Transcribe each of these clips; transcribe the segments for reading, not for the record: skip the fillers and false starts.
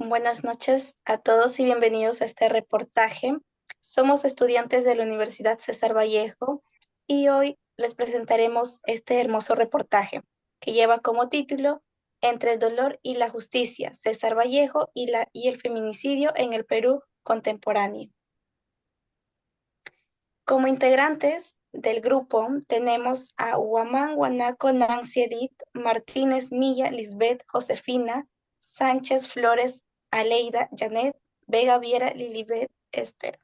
Buenas noches a todos y bienvenidos a este reportaje. Somos estudiantes de la Universidad César Vallejo y hoy les presentaremos este hermoso reportaje que lleva como título Entre el dolor y la justicia, César Vallejo y el feminicidio en el Perú contemporáneo. Como integrantes del grupo tenemos a Huamán Guanaco Nancy Edith, Martínez Milla Lisbeth Josefina, Sánchez Flores Aleida Janet, Vega Viera Lilibet Esther.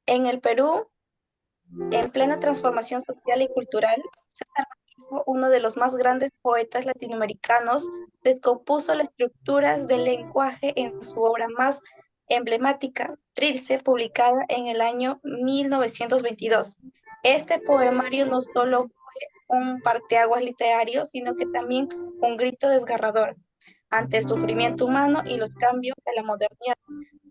En el Perú, en plena transformación social y cultural, César Vallejo, uno de los más grandes poetas latinoamericanos, descompuso las estructuras del lenguaje en su obra más emblemática, Trilce, publicada en el año 1922. Este poemario no solo fue un parteaguas literario, sino que también un grito desgarrador ante el sufrimiento humano y los cambios de la modernidad.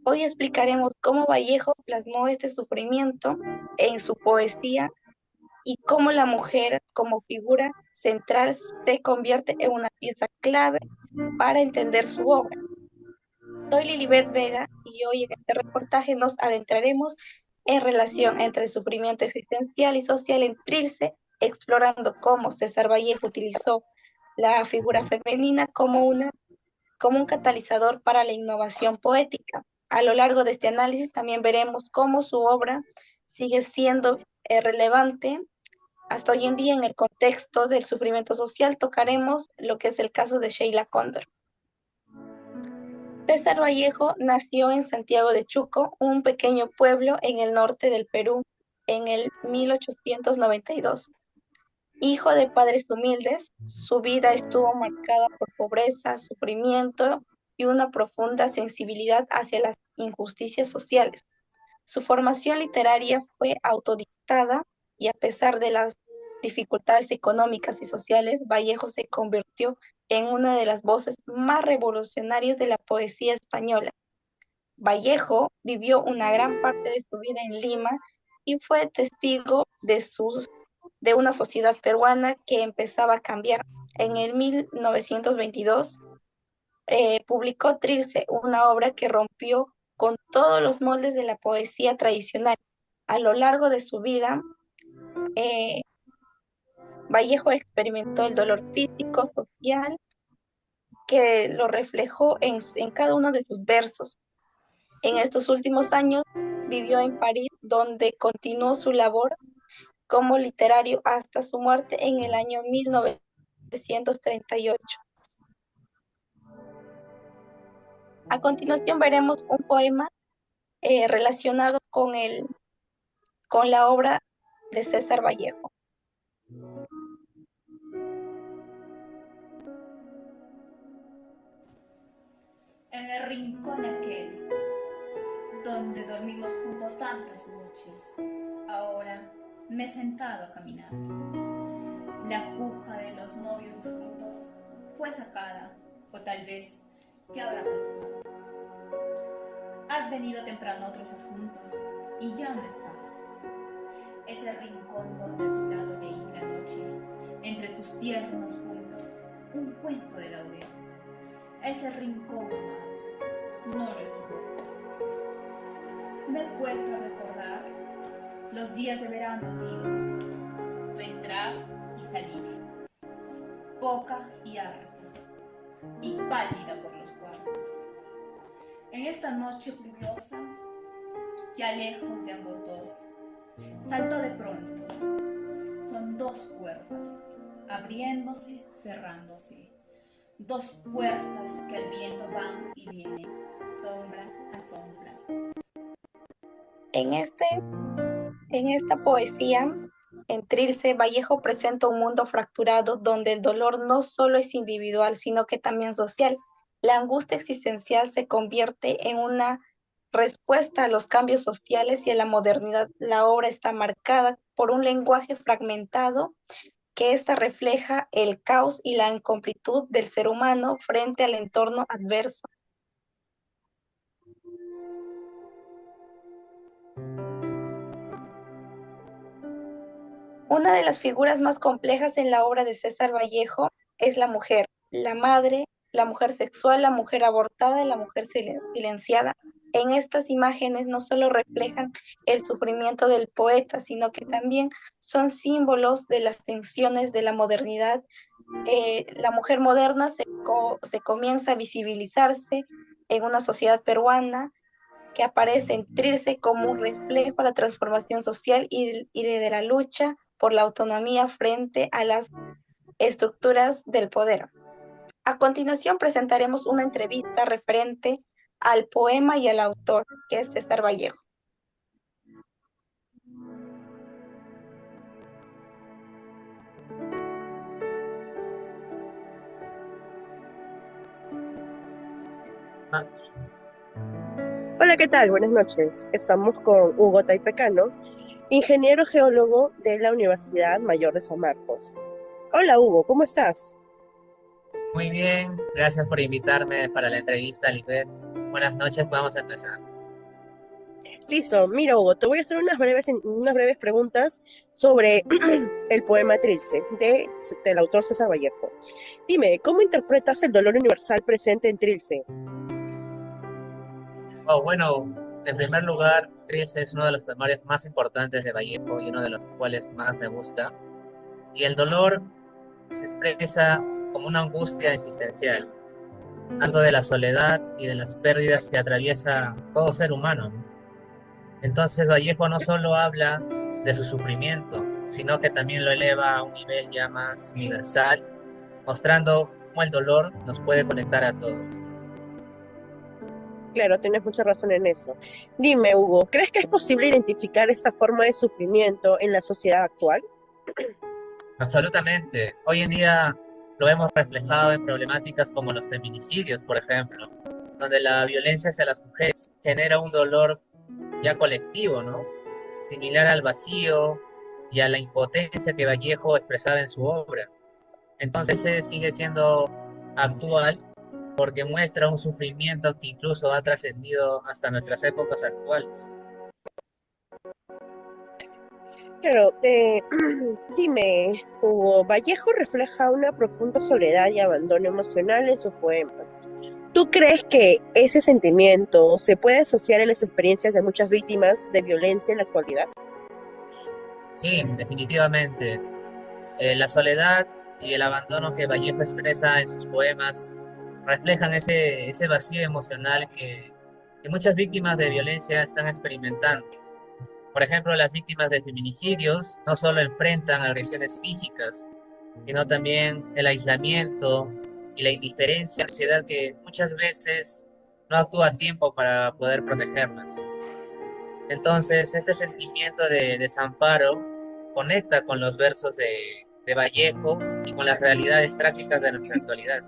Hoy explicaremos cómo Vallejo plasmó este sufrimiento en su poesía y cómo la mujer como figura central se convierte en una pieza clave para entender su obra. Soy Lilibet Vega y hoy en este reportaje nos adentraremos en relación entre el sufrimiento existencial y social en Trilce, explorando cómo César Vallejo utilizó la figura femenina como un catalizador para la innovación poética. A lo largo de este análisis también veremos cómo su obra sigue siendo relevante hasta hoy en día en el contexto del sufrimiento social. Tocaremos lo que es el caso de Sheila Cóndor. César Vallejo nació en Santiago de Chuco, un pequeño pueblo en el norte del Perú, en el 1892. Hijo de padres humildes, su vida estuvo marcada por pobreza, sufrimiento y una profunda sensibilidad hacia las injusticias sociales. Su formación literaria fue autodictada y a pesar de las dificultades económicas y sociales, Vallejo se convirtió en una de las voces más revolucionarias de la poesía española. Vallejo vivió una gran parte de su vida en Lima y fue testigo de una sociedad peruana que empezaba a cambiar. En el 1922 publicó Trilce, una obra que rompió con todos los moldes de la poesía tradicional. A lo largo de su vida, eh, Vallejo experimentó el dolor físico, social, que lo reflejó en cada uno de sus versos. En estos últimos años vivió en París, donde continuó su labor como literario hasta su muerte en el año 1938. A continuación veremos un poema relacionado con la obra de César Vallejo. En el rincón aquel donde dormimos juntos tantas noches, ahora me he sentado a caminar. La cuja de los novios difuntos fue sacada, o tal vez, ¿qué habrá pasado? Has venido temprano a otros asuntos y ya no estás. Ese rincón donde a tu lado leí la noche, entre tus tiernos puntos, un cuento de laureado. Ese rincón, amado, no lo equivoques. Me he puesto a recordar los días de verano idos, tu entrar y salir, poca y harta, y pálida por los cuartos. En esta noche pluviosa, ya lejos de ambos dos, saltó de pronto. Son dos puertas, abriéndose, cerrándose. Dos puertas que el viento van y viene, sombra a sombra. En, este, en esta poesía, en Trilce, Vallejo presenta un mundo fracturado donde el dolor no solo es individual, sino que también social. La angustia existencial se convierte en una respuesta a los cambios sociales y a la modernidad. La obra está marcada por un lenguaje fragmentado que ésta refleja el caos y la incompletud del ser humano frente al entorno adverso. Una de las figuras más complejas en la obra de César Vallejo es la mujer, la madre, la mujer sexual, la mujer abortada y la mujer silenciada. En estas imágenes no solo reflejan el sufrimiento del poeta, sino que también son símbolos de las tensiones de la modernidad. La mujer moderna se comienza a visibilizarse en una sociedad peruana que aparece en Trilce como un reflejo de la transformación social y de la lucha por la autonomía frente a las estructuras del poder. A continuación presentaremos una entrevista referente al poema y al autor, que es César Vallejo. Ah, Hola, ¿qué tal? Buenas noches. Estamos con Hugo Taipecano, ingeniero geólogo de la Universidad Mayor de San Marcos. Hola, Hugo, ¿cómo estás? muy bien, gracias por invitarme para la entrevista, Lisbeth. Buenas noches, podemos empezar. Listo, mira, Hugo, te voy a hacer unas breves preguntas sobre el poema Trilce del autor César Vallejo. Dime, ¿cómo interpretas el dolor universal presente en Trilce? Oh, bueno, en primer lugar, Trilce es uno de los poemarios más importantes de Vallejo y uno de los cuales más me gusta. Y el dolor se expresa como una angustia existencial, tanto de la soledad y de las pérdidas que atraviesa todo ser humano, ¿no? Entonces Vallejo no solo habla de su sufrimiento, sino que también lo eleva a un nivel ya más universal, mostrando cómo el dolor nos puede conectar a todos. Claro, tienes mucha razón en eso. Dime, Hugo, ¿crees que es posible identificar esta forma de sufrimiento en la sociedad actual? Absolutamente. Hoy en día lo hemos reflejado en problemáticas como los feminicidios, por ejemplo, donde la violencia hacia las mujeres genera un dolor ya colectivo, ¿no? Similar al vacío y a la impotencia que Vallejo expresaba en su obra. Entonces sigue siendo actual porque muestra un sufrimiento que incluso ha trascendido hasta nuestras épocas actuales. Claro, dime, Hugo, Vallejo refleja una profunda soledad y abandono emocional en sus poemas. ¿Tú crees que ese sentimiento se puede asociar en las experiencias de muchas víctimas de violencia en la actualidad? Sí, definitivamente. La soledad y el abandono que Vallejo expresa en sus poemas reflejan ese vacío emocional que muchas víctimas de violencia están experimentando. Por ejemplo, las víctimas de feminicidios no solo enfrentan agresiones físicas, sino también el aislamiento y la indiferencia de la sociedad que muchas veces no actúa a tiempo para poder protegerlas. Entonces, este sentimiento de desamparo conecta con los versos de Vallejo y con las realidades trágicas de nuestra actualidad.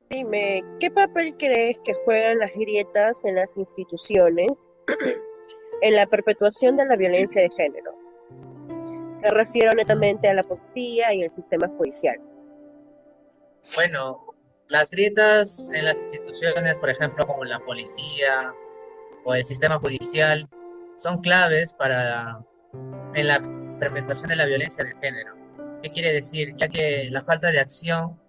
Dime, ¿qué papel crees que juegan las grietas en las instituciones en la perpetuación de la violencia de género? Me refiero netamente a la policía y el sistema judicial. Bueno, las grietas en las instituciones, por ejemplo, como la policía o el sistema judicial, son claves para en la perpetuación de la violencia de género. ¿Qué quiere decir? Ya que la falta de acción,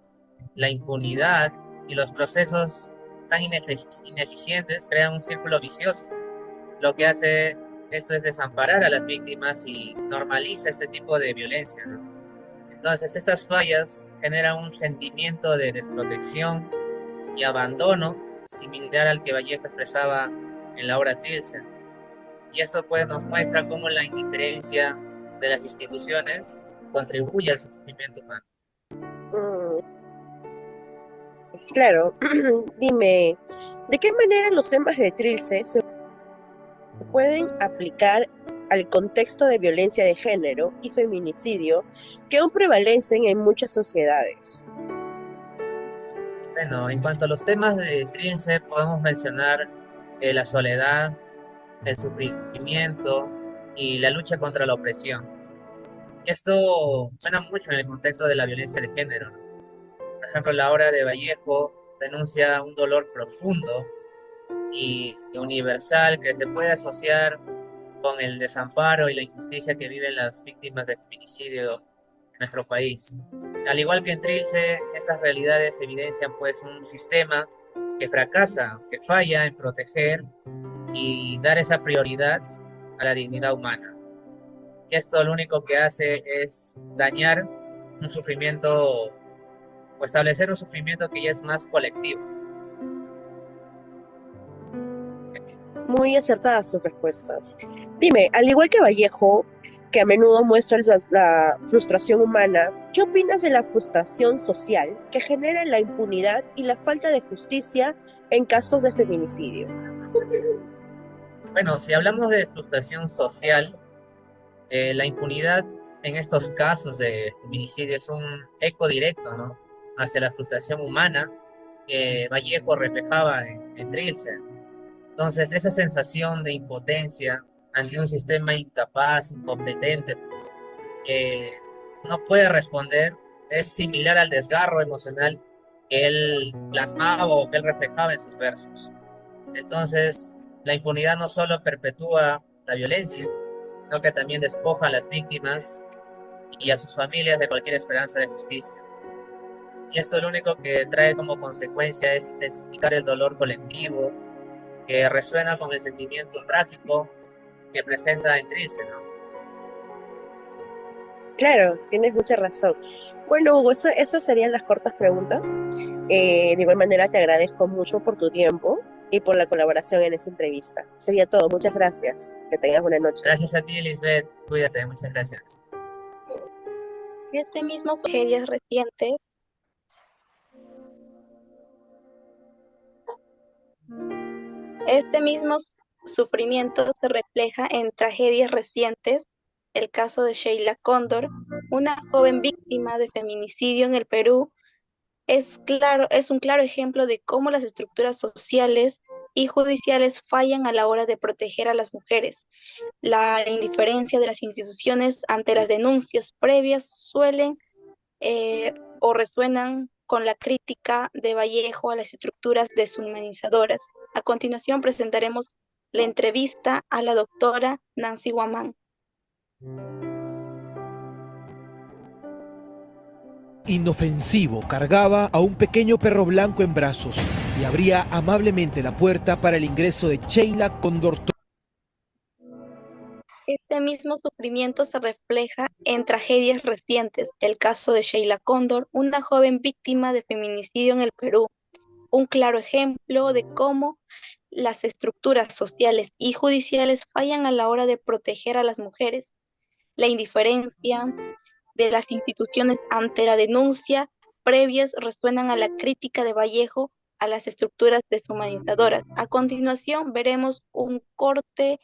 la impunidad y los procesos tan ineficientes crean un círculo vicioso. Lo que hace esto es desamparar a las víctimas y normaliza este tipo de violencia, ¿no? Entonces, estas fallas generan un sentimiento de desprotección y abandono similar al que Vallejo expresaba en la obra Trilce. Y esto pues nos muestra cómo la indiferencia de las instituciones contribuye al sufrimiento humano. Mm, claro, dime, ¿de qué manera los temas de Trilce se pueden aplicar al contexto de violencia de género y feminicidio que aún prevalecen en muchas sociedades? Bueno, en cuanto a los temas de Trilce, podemos mencionar la soledad, el sufrimiento y la lucha contra la opresión. Esto suena mucho en el contexto de la violencia de género, ¿no? Por ejemplo, la obra de Vallejo denuncia un dolor profundo y universal que se puede asociar con el desamparo y la injusticia que viven las víctimas de feminicidio en nuestro país. Al igual que en Trilce, estas realidades evidencian pues un sistema que fracasa, que falla en proteger y dar esa prioridad a la dignidad humana. Y esto lo único que hace es dañar un sufrimiento o establecer un sufrimiento que ya es más colectivo. Muy acertadas sus respuestas. Dime, al igual que Vallejo, que a menudo muestra la frustración humana, ¿qué opinas de la frustración social que genera la impunidad y la falta de justicia en casos de feminicidio? Bueno, si hablamos de frustración social, la impunidad en estos casos de feminicidio es un eco directo, ¿no?, hacia la frustración humana que Vallejo reflejaba en Trilce. Entonces, esa sensación de impotencia ante un sistema incapaz, incompetente, que no puede responder, es similar al desgarro emocional que él plasmaba o que él reflejaba en sus versos. Entonces, la impunidad no solo perpetúa la violencia, sino que también despoja a las víctimas y a sus familias de cualquier esperanza de justicia. Y esto lo único que trae como consecuencia es intensificar el dolor colectivo que resuena con el sentimiento trágico que presenta en Trilce, ¿no? Claro, tienes mucha razón. Bueno, Hugo, esas serían las cortas preguntas. De igual manera, te agradezco mucho por tu tiempo y por la colaboración en esta entrevista. Sería todo. Muchas gracias. Que tengas buena noche. Gracias a ti, Lisbeth. Cuídate, muchas gracias. Este mismo tragedias recientes, este mismo sufrimiento se refleja en tragedias recientes, el caso de Sheila Cóndor, una joven víctima de feminicidio en el Perú. Es un claro ejemplo de cómo las estructuras sociales y judiciales fallan a la hora de proteger a las mujeres. La indiferencia de las instituciones ante las denuncias previas suelen o resuenan con la crítica de Vallejo a las estructuras deshumanizadoras. A continuación presentaremos la entrevista a la doctora Nancy Guamán. Inofensivo, cargaba a un pequeño perro blanco en brazos y abría amablemente la puerta para el ingreso de Sheila Cóndor. Este mismo sufrimiento se refleja en tragedias recientes, el caso de Sheila Cóndor, una joven víctima de feminicidio en el Perú, un claro ejemplo de cómo las estructuras sociales y judiciales fallan a la hora de proteger a las mujeres. La indiferencia de las instituciones ante la denuncia previas resuenan a la crítica de Vallejo a las estructuras deshumanizadoras. A continuación veremos un corte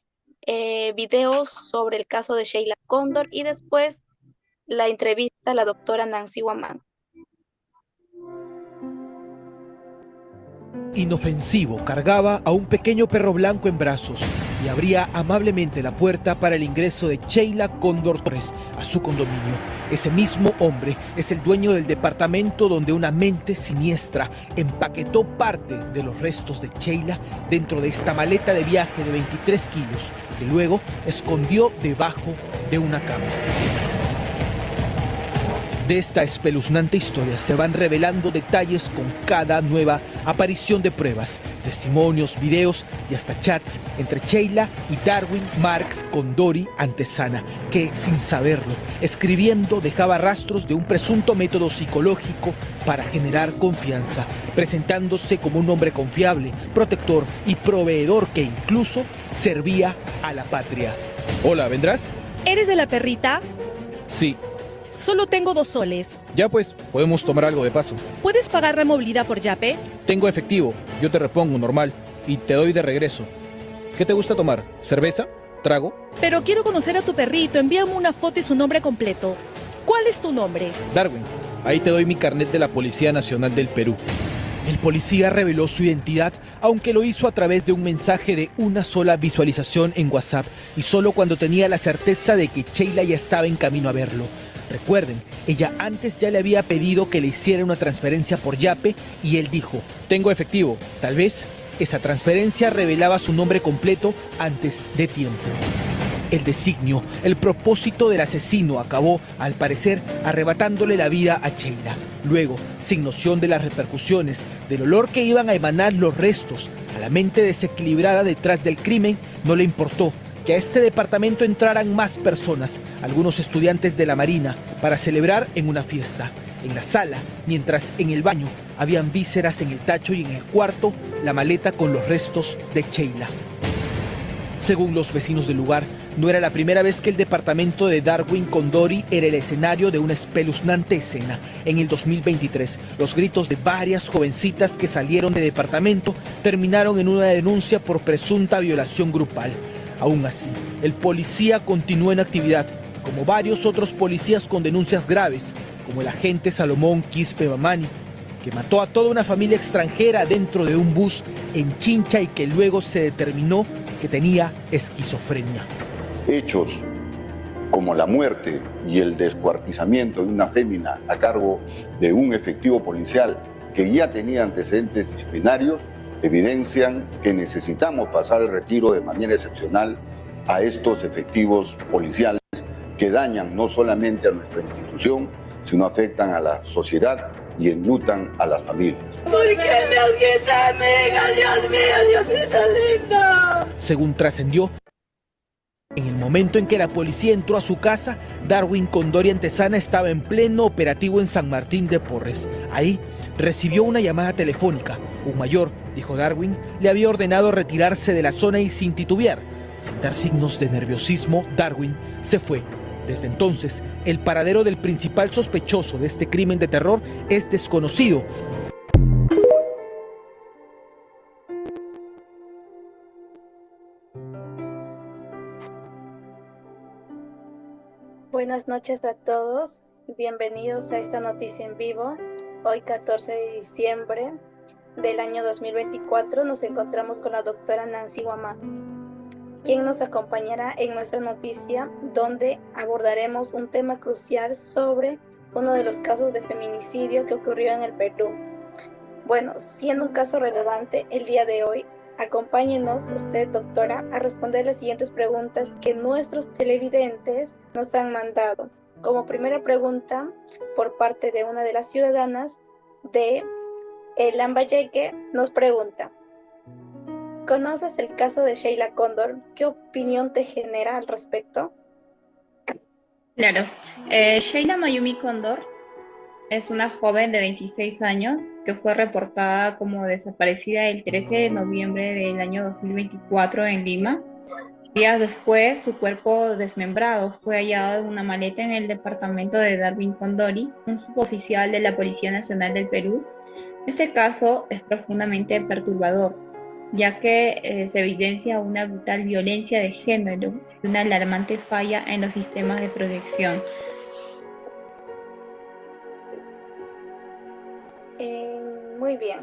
video sobre el caso de Sheila Cóndor y después la entrevista a la doctora Nancy Guamán. Inofensivo, cargaba a un pequeño perro blanco en brazos y abría amablemente la puerta para el ingreso de Sheila Cóndor Torres a su condominio. Ese mismo hombre es el dueño del departamento donde una mente siniestra empaquetó parte de los restos de Sheila dentro de esta maleta de viaje de 23 kilos que luego escondió debajo de una cama. De esta espeluznante historia se van revelando detalles con cada nueva aparición de pruebas, testimonios, videos y hasta chats entre Sheila y Darwin Marx Condori Antesana, que sin saberlo, escribiendo dejaba rastros de un presunto método psicológico para generar confianza, presentándose como un hombre confiable, protector y proveedor que incluso servía a la patria. Hola, ¿vendrás? ¿Eres de la perrita? Sí. Solo tengo 2 soles. Ya pues, podemos tomar algo de paso. ¿Puedes pagar la movilidad por Yape? Tengo efectivo, yo te repongo normal y te doy de regreso. ¿Qué te gusta tomar? ¿Cerveza? ¿Trago? Pero quiero conocer a tu perrito, envíame una foto y su nombre completo. ¿Cuál es tu nombre? Darwin, ahí te doy mi carnet de la Policía Nacional del Perú. El policía reveló su identidad, aunque lo hizo a través de un mensaje de una sola visualización en WhatsApp y solo cuando tenía la certeza de que Sheila ya estaba en camino a verlo. Recuerden, ella antes ya le había pedido que le hiciera una transferencia por Yape y él dijo, tengo efectivo. Tal vez esa transferencia revelaba su nombre completo antes de tiempo. El designio, el propósito del asesino acabó, al parecer, arrebatándole la vida a Sheila. Luego, sin noción de las repercusiones, del olor que iban a emanar los restos, a la mente desequilibrada detrás del crimen, no le importó que a este departamento entraran más personas, algunos estudiantes de la Marina, para celebrar en una fiesta. En la sala, mientras en el baño habían vísceras en el tacho y en el cuarto, la maleta con los restos de Sheila. Según los vecinos del lugar, no era la primera vez que el departamento de Darwin Condori era el escenario de una espeluznante escena. En el 2023, los gritos de varias jovencitas que salieron del departamento terminaron en una denuncia por presunta violación grupal. Aún así, el policía continuó en actividad, como varios otros policías con denuncias graves, como el agente Salomón Quispe Mamani, que mató a toda una familia extranjera dentro de un bus en Chincha y que luego se determinó que tenía esquizofrenia. Hechos como la muerte y el descuartizamiento de una fémina a cargo de un efectivo policial que ya tenía antecedentes disciplinarios evidencian que necesitamos pasar el retiro de manera excepcional a estos efectivos policiales que dañan no solamente a nuestra institución, sino afectan a la sociedad y enlutan a las familias. ¿Por qué me has quitado, amiga? Dios mío, Diosito lindo. Según trascendió, en el momento en que la policía entró a su casa, Darwin Condori Antesana estaba en pleno operativo en San Martín de Porres. Ahí recibió una llamada telefónica. Un mayor, dijo Darwin, le había ordenado retirarse de la zona y sin titubear, sin dar signos de nerviosismo, Darwin se fue. Desde entonces, el paradero del principal sospechoso de este crimen de terror es desconocido. Buenas noches a todos, bienvenidos a esta noticia en vivo. Hoy 14 de diciembre del año 2024 nos encontramos con la doctora Nancy Guamá, quien nos acompañará en nuestra noticia, donde abordaremos un tema crucial sobre uno de los casos de feminicidio que ocurrió en el Perú. Bueno, siendo un caso relevante el día de hoy, acompáñenos usted, doctora, a responder las siguientes preguntas que nuestros televidentes nos han mandado. Como primera pregunta, por parte de una de las ciudadanas de Lambayeque, nos pregunta: ¿conoces el caso de Sheila Cóndor? ¿Qué opinión te genera al respecto? Claro, Sheila Mayumi Cóndor es una joven de 26 años que fue reportada como desaparecida el 13 de noviembre del año 2024 en Lima. Días después, su cuerpo desmembrado fue hallado en una maleta en el departamento de Darwin Condori, un suboficial de la Policía Nacional del Perú. Este caso es profundamente perturbador, ya que se evidencia una brutal violencia de género y una alarmante falla en los sistemas de protección. Muy bien.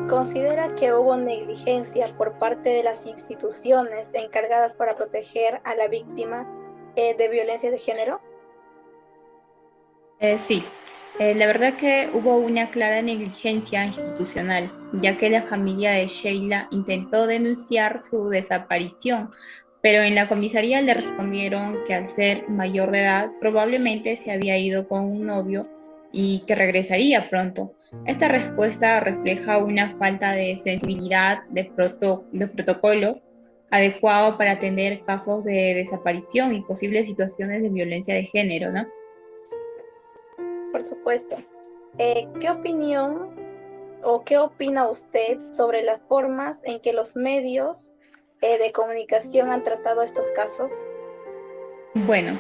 ¿Considera que hubo negligencia por parte de las instituciones encargadas para proteger a la víctima de violencia de género? Sí, la verdad que hubo una clara negligencia institucional, ya que la familia de Sheila intentó denunciar su desaparición, pero en la comisaría le respondieron que al ser mayor de edad probablemente se había ido con un novio y que regresaría pronto. Esta respuesta refleja una falta de sensibilidad de protocolo adecuado para atender casos de desaparición y posibles situaciones de violencia de género, ¿no? Por supuesto. ¿Qué opinión o qué opina usted sobre las formas en que los medios de comunicación han tratado estos casos? Bueno,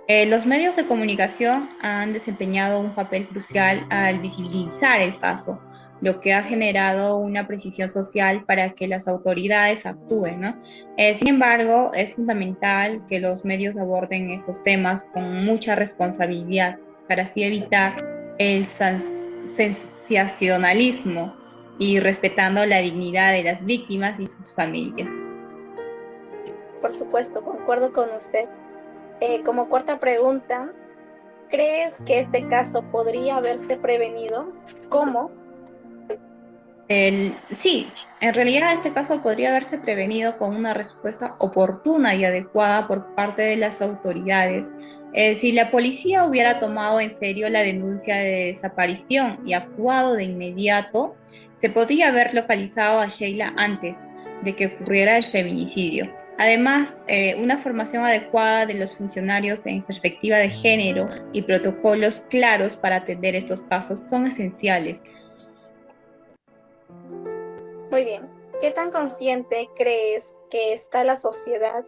los medios de comunicación han desempeñado un papel crucial al visibilizar el caso, lo que ha generado una precisión social para que las autoridades actúen, ¿no? Sin embargo, es fundamental que los medios aborden estos temas con mucha responsabilidad para así evitar el sensacionalismo y respetando la dignidad de las víctimas y sus familias. Por supuesto, concuerdo con usted. Como cuarta pregunta, ¿crees que este caso podría haberse prevenido? ¿Cómo? Sí, en realidad este caso podría haberse prevenido con una respuesta oportuna y adecuada por parte de las autoridades. Si la policía hubiera tomado en serio la denuncia de desaparición y actuado de inmediato, se podría haber localizado a Sheila antes de que ocurriera el feminicidio. Además, una formación adecuada de los funcionarios en perspectiva de género y protocolos claros para atender estos casos son esenciales. Muy bien. ¿Qué tan consciente crees que está la sociedad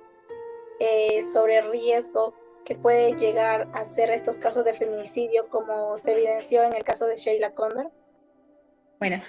sobre el riesgo que puede llegar a ser estos casos de feminicidio como se evidenció en el caso de Sheila Condor? Bueno,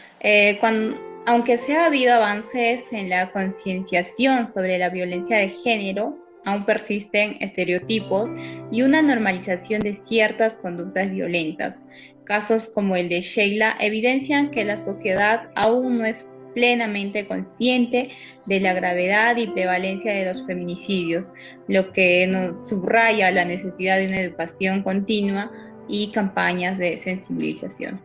aunque se ha habido avances en la concienciación sobre la violencia de género, aún persisten estereotipos y una normalización de ciertas conductas violentas. Casos como el de Sheila evidencian que la sociedad aún no es plenamente consciente de la gravedad y prevalencia de los feminicidios, lo que nos subraya la necesidad de una educación continua y campañas de sensibilización.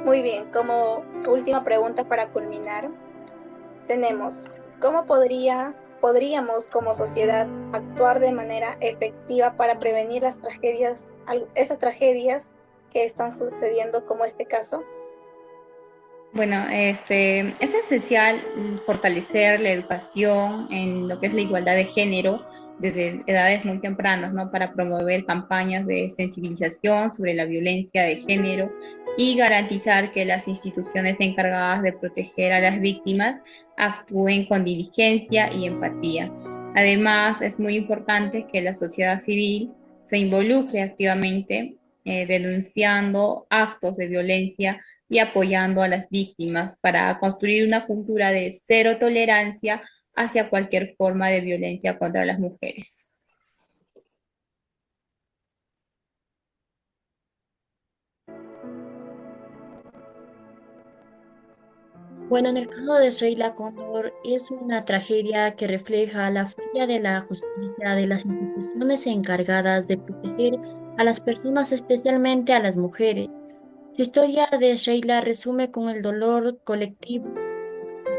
Muy bien, como última pregunta para culminar, tenemos, ¿cómo podríamos como sociedad actuar de manera efectiva para prevenir las tragedias, esas tragedias que están sucediendo como este caso? Bueno, es esencial fortalecer la educación en lo que es la igualdad de género desde edades muy tempranas, ¿no? Para promover campañas de sensibilización sobre la violencia de género y garantizar que las instituciones encargadas de proteger a las víctimas actúen con diligencia y empatía. Además, es muy importante que la sociedad civil se involucre activamente denunciando actos de violencia y apoyando a las víctimas para construir una cultura de cero tolerancia hacia cualquier forma de violencia contra las mujeres. Bueno, en el caso de Sheila Condor es una tragedia que refleja la falla de la justicia de las instituciones encargadas de proteger a las personas, especialmente a las mujeres. Su historia de Sheila resume con el dolor colectivo.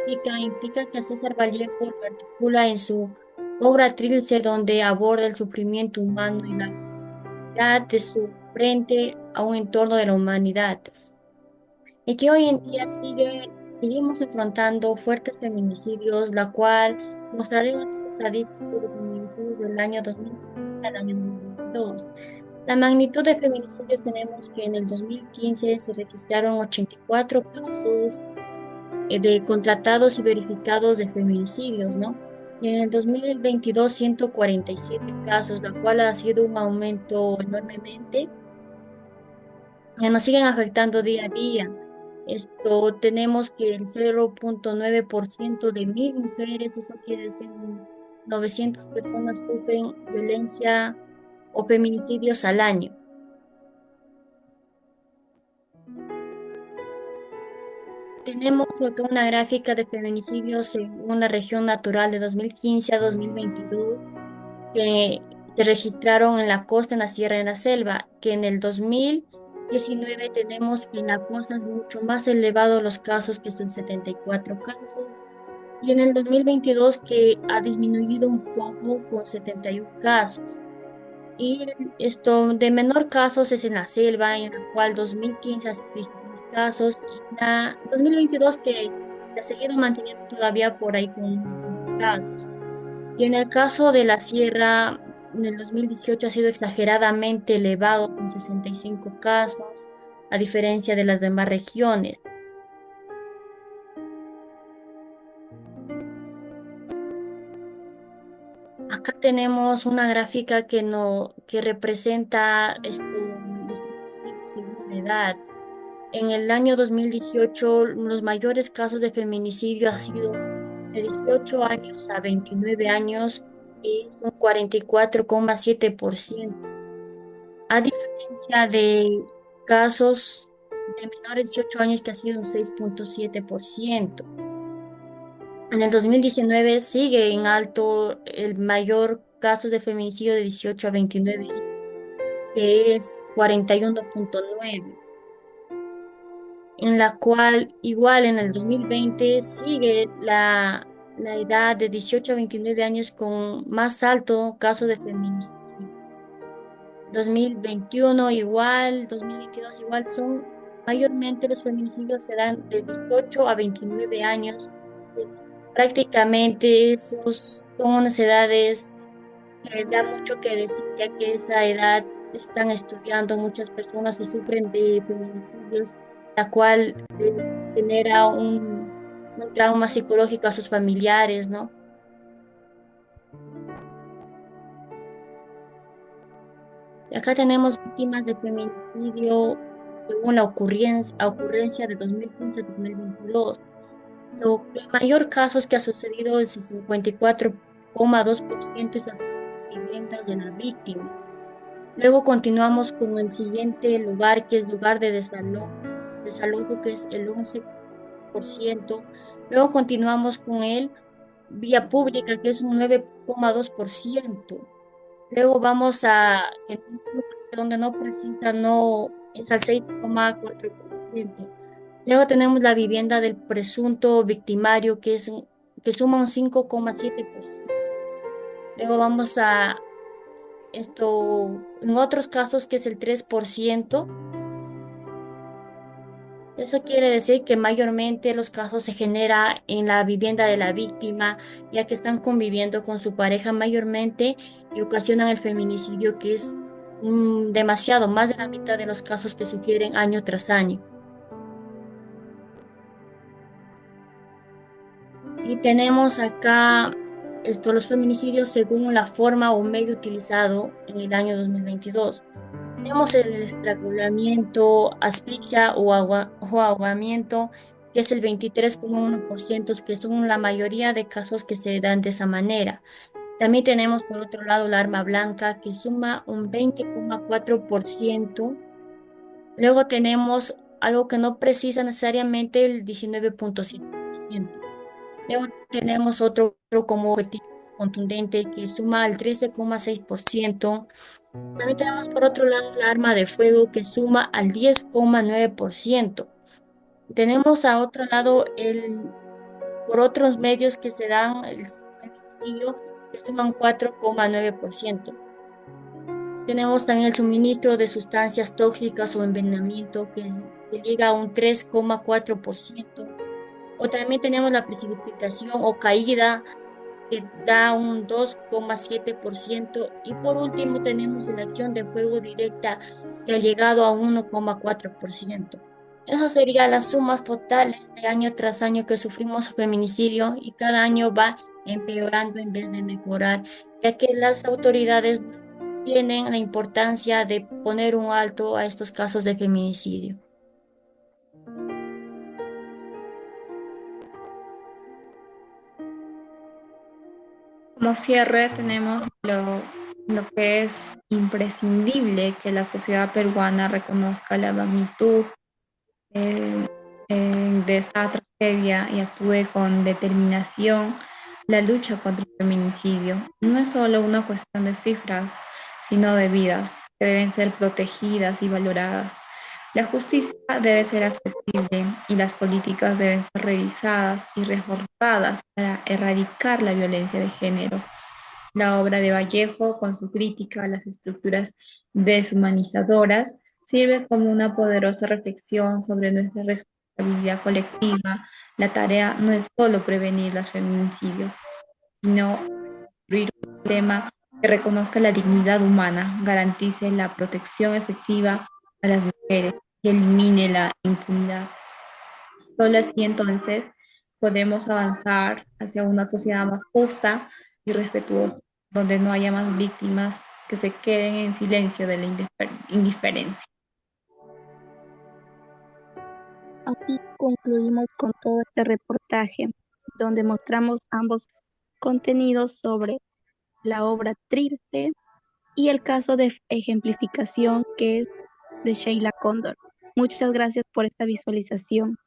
Implica que César Vallejo lo articula en su obra Trilce, donde aborda el sufrimiento humano y la realidad de su frente a un entorno de la humanidad y que hoy en día seguimos enfrentando fuertes feminicidios, la cual mostraré un estadístico de feminicidios del año 2000 al año 2022. La magnitud de feminicidios tenemos que en el 2015 se registraron 84 casos de contratados y verificados de feminicidios, ¿no? Y en el 2022 147 casos, la cual ha sido un aumento enormemente que nos siguen afectando día a día. Esto tenemos que el 0,9% de 1.000 mujeres, eso quiere decir 900 personas sufren violencia o feminicidios al año. Tenemos acá una gráfica de feminicidios en una región natural de 2015 a 2022 que se registraron en la costa, en la sierra y en la selva, que en el 2019 tenemos que en la costa es mucho más elevado los casos, que son 74 casos, y en el 2022 que ha disminuido un poco con 71 casos. Y esto de menor casos es en la selva, en la cual 2015 hace 16 casos, y la 2022 que se ha seguido manteniendo todavía por ahí con casos. Y en el caso de la sierra, en el 2018 ha sido exageradamente elevado con 65 casos, a diferencia de las demás regiones. Acá tenemos una gráfica que representa esto, según la edad. En el año 2018, los mayores casos de feminicidio han sido de 18 años a 29 años, y es un 44,7%. A diferencia de casos de menores de 18 años, que ha sido un 6,7%. En el 2019 sigue en alto el mayor caso de feminicidio de 18 a 29, que es 41,9%. en la cual igual en el 2020 sigue la edad de 18 a 29 años con más alto caso de feminicidio. 2021 igual, 2022 igual, son mayormente los feminicidios se dan de 18 a 29 años. Prácticamente esos son unas edades que da mucho que decir, ya que esa edad están estudiando muchas personas y sufren de feminicidios, la cual les genera un trauma psicológico a sus familiares, ¿no? Y acá tenemos víctimas de feminicidio según la ocurrencia de 2015-2022. El mayor casos que ha sucedido es el 54,2% es las viviendas de la víctima. Luego continuamos con el siguiente lugar, que es lugar de desalojo, que es el 11%. Luego continuamos con el vía pública, que es un 9,2%. Luego vamos a en un lugar donde no precisa, no es al 6,4%. Luego tenemos la vivienda del presunto victimario, que suma un 5,7%. Luego vamos a esto, en otros casos, que es el 3%. Eso quiere decir que mayormente los casos se genera en la vivienda de la víctima, ya que están conviviendo con su pareja mayormente y ocasionan el feminicidio, que es demasiado, más de la mitad de los casos que sugieren año tras año. Y tenemos acá los feminicidios según la forma o medio utilizado en el año 2022. Tenemos el estrangulamiento, asfixia o ahogamiento, que es el 23,1%, que son la mayoría de casos que se dan de esa manera. También tenemos por otro lado la arma blanca, que suma un 20,4%. Luego tenemos algo que no precisa necesariamente el 19,7%. Luego tenemos otro como objetivo contundente que suma al 13,6%. También tenemos por otro lado la arma de fuego que suma al 10,9%. Tenemos a otro lado por otros medios que se dan el feminicidio que suman 4,9%. Tenemos también el suministro de sustancias tóxicas o envenenamiento que llega a un 3,4%. O también tenemos la precipitación o caída que da un 2,7%. Y por último tenemos la acción de fuego directa que ha llegado a 1,4%. Esas serían las sumas totales de año tras año que sufrimos feminicidio, y cada año va empeorando en vez de mejorar, ya que las autoridades tienen la importancia de poner un alto a estos casos de feminicidio. Como cierre tenemos lo que es imprescindible, que la sociedad peruana reconozca la magnitud de esta tragedia y actúe con determinación la lucha contra el feminicidio. No es solo una cuestión de cifras, sino de vidas que deben ser protegidas y valoradas. La justicia debe ser accesible y las políticas deben ser revisadas y reforzadas para erradicar la violencia de género. La obra de Vallejo, con su crítica a las estructuras deshumanizadoras, sirve como una poderosa reflexión sobre nuestra responsabilidad colectiva. La tarea no es solo prevenir los feminicidios, sino construir un sistema que reconozca la dignidad humana, garantice la protección efectiva a las mujeres y elimine la impunidad. Solo así entonces podemos avanzar hacia una sociedad más justa y respetuosa, donde no haya más víctimas que se queden en silencio de la indiferencia. Así concluimos con todo este reportaje, donde mostramos ambos contenidos sobre la obra Triste y el caso de ejemplificación que es de Sheila Cóndor. Muchas gracias por esta visualización.